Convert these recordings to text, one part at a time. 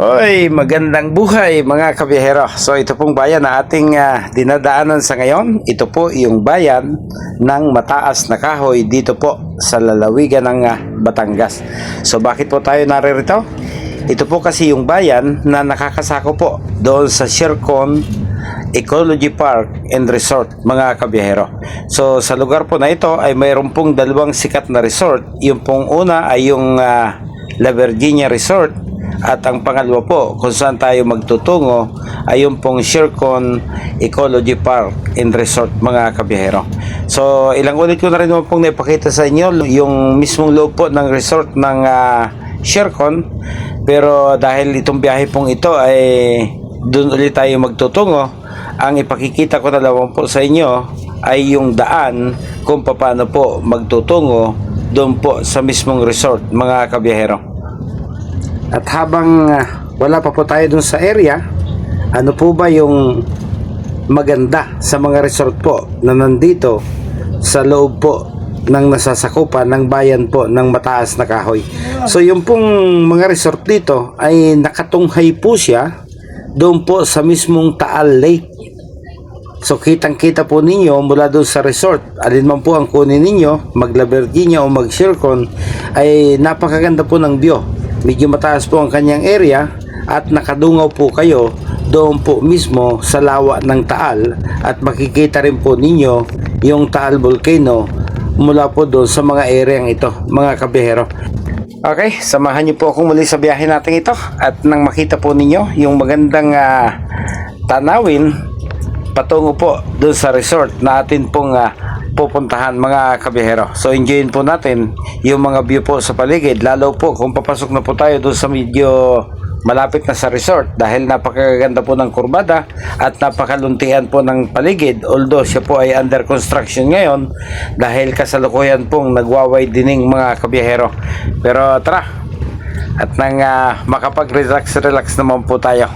Hoy, magandang buhay mga kabiyahero. So ito pong bayan na ating dinadaanan sa ngayon. Ito po yung bayan ng Mataas na Kahoy dito po sa lalawigan ng Batangas. So bakit po tayo naririto? Ito po kasi yung bayan na nakakasako po doon sa Shercon Ecology Park and Resort mga kabiyahero. So sa lugar po na ito ay mayroon pong dalawang sikat na resort. Yung pong una ay yung La Virginia Resort. At ang pangalawa po, kung saan tayo magtutungo, ay yung pong Shercon Ecology Park and Resort mga kabiyahero. So, ilang ulit ko na rin naman pong naipakita sa inyo yung mismong loob po ng resort ng Shercon. Pero dahil itong biyahe pong ito ay doon ulit tayo magtutungo, ang ipakikita ko na lang po sa inyo ay yung daan kung paano po magtutungo doon po sa mismong resort mga kabiyahero. At habang wala pa po tayo dun sa area, ano po ba yung maganda sa mga resort po na nandito sa loob po ng nasasakupan ng bayan po ng Mataas na Kahoy? So yung pong mga resort dito ay nakatunghay po siya doon po sa mismong Taal Lake. So kitang kita po ninyo mula doon sa resort, alin man po ang kunin ninyo, mag La Virginia o mag Shercon, ay napakaganda po ng view. Medyo mataas po ang kanyang area at nakadungaw po kayo doon po mismo sa lawa ng Taal at makikita rin po ninyo yung Taal Volcano mula po doon sa mga areang ito mga kabihero. Okay, samahan niyo po akong muli sa biyahe natin ito at nang makita po ninyo yung magandang tanawin patungo po doon sa resort na atin pong pupuntahan mga kabihero. So enjoyin po natin yung mga view po sa paligid, lalo po kung papasok na po tayo doon sa medyo malapit na sa resort dahil napakaganda po ng kurbada at napakaluntian po ng paligid, although siya po ay under construction ngayon dahil kasalukuyan pong nagwa-widening mga kabihero. Pero tara, at nang makapag-relax naman po tayo.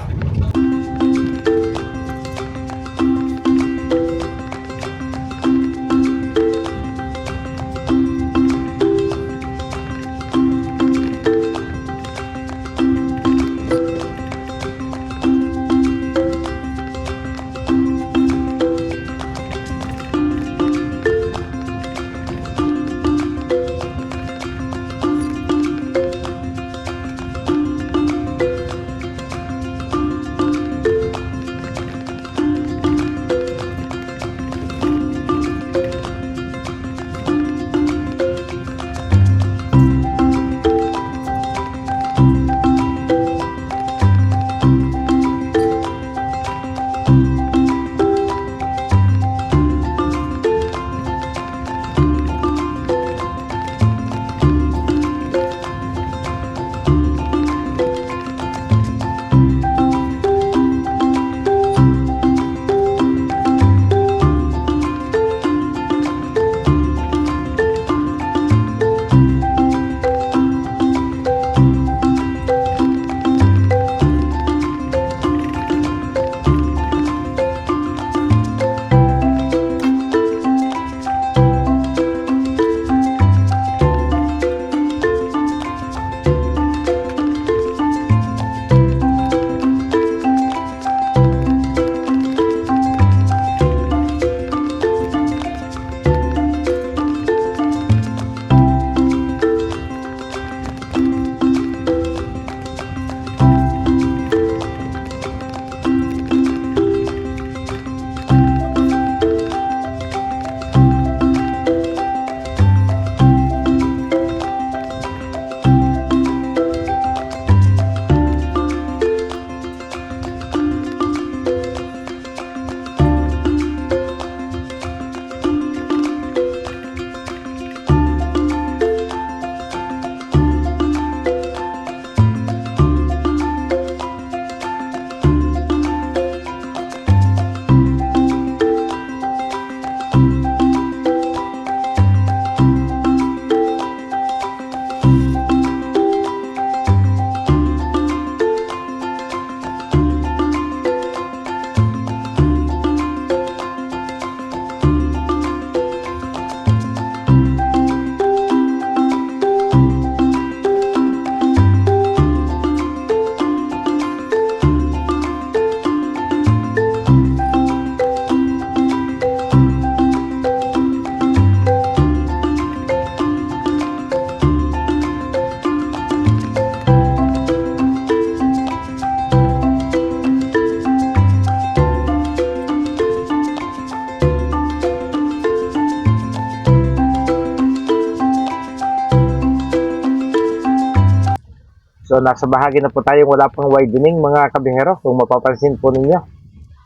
So nasa bahagi na po tayong wala pang widening mga kabihero. Kung mapapansin po ninyo,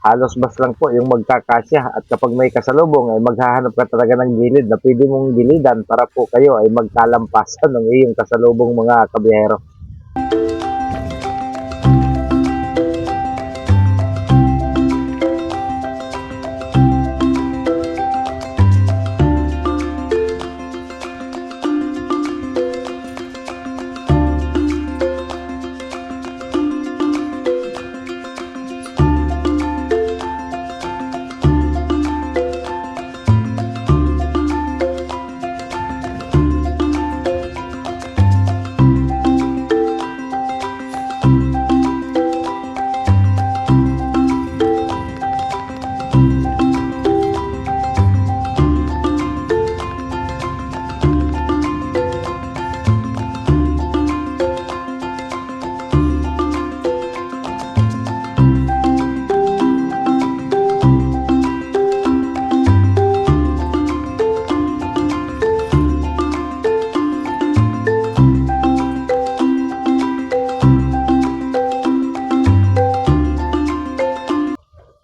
halos bus lang po yung magkakasya at kapag may kasalubong ay maghahanap ka talaga ng gilid na pwede mong gilidan para po kayo ay magkalampasan ng iyong kasalubong mga kabihero.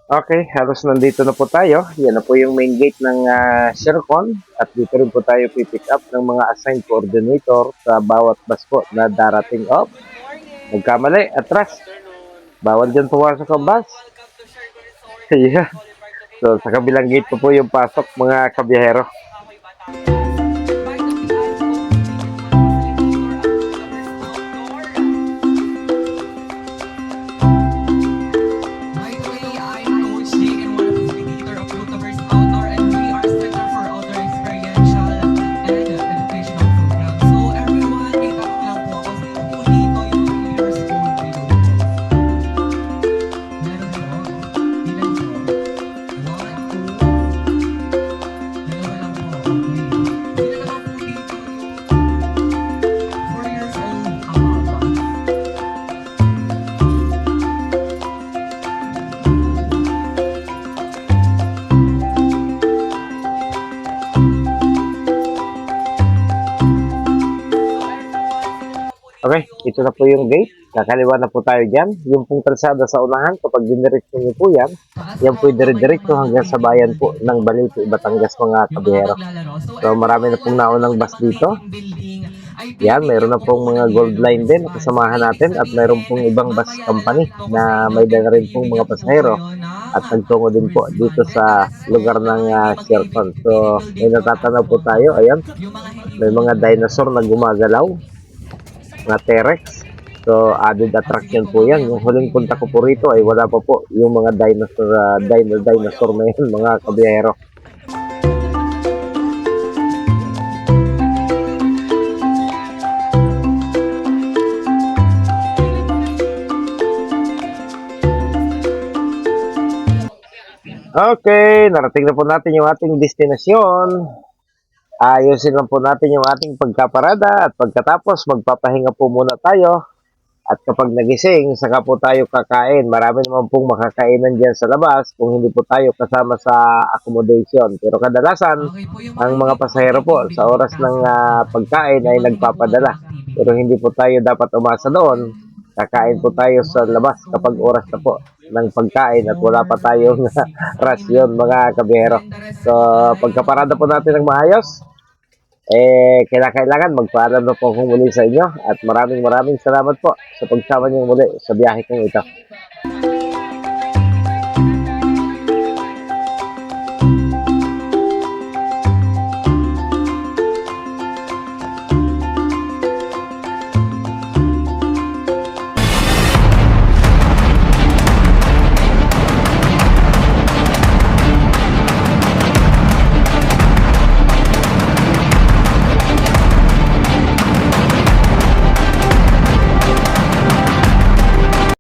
Okay, halos nandito na po tayo. Yan na po yung main gate ng Shercon. At dito rin po tayo pipick up ng mga assigned coordinator sa bawat bus po na darating up. Nagkamali, atras. Bawal dyan pumasok ang bus. Yeah. So, sa kabilang gate po yung pasok mga kabiyahero. Okay, ito na po yung gate. Kakaliwa na po tayo dyan. Yung pong kalsada sa unahan, kapag diniretso niyo po yan, yan po dire-diretso hanggang sa bayan po ng Balete, Batangas mga kabihero. So marami na pong naunang bus dito. Yan, mayroon na pong mga gold line din na kasamahan natin at mayroon pong ibang bus company na may dala rin pong mga pasahero at nagtungo din po dito sa lugar ng Shercon. So may natatanaw po tayo, ayan, may mga dinosaur na gumagalaw na T-Rex. So, added attraction po yan. Yung huling punta ko po rito ay wala pa po yung mga dinosaur na yan, mga kabiyahero. Okay, narating na po natin yung ating destinasyon. Ayusin lang po natin yung ating pagkaparada at pagkatapos magpapahinga po muna tayo at kapag nagising saka po tayo kakain. Marami naman pong makakainan dyan sa labas kung hindi po tayo kasama sa accommodation, pero kadalasan ang mga pasahero po sa oras ng pagkain ay nagpapadala, pero hindi po tayo dapat umasa doon. Kakain po tayo sa labas kapag oras na po ng pagkain at wala pa tayong rasyon mga kabiyero. So pagkaparada po natin ng maayos, kailangan magpaalam na po akong muli sa inyo at maraming salamat po sa pagsama niyo muli sa biyahe kong ito.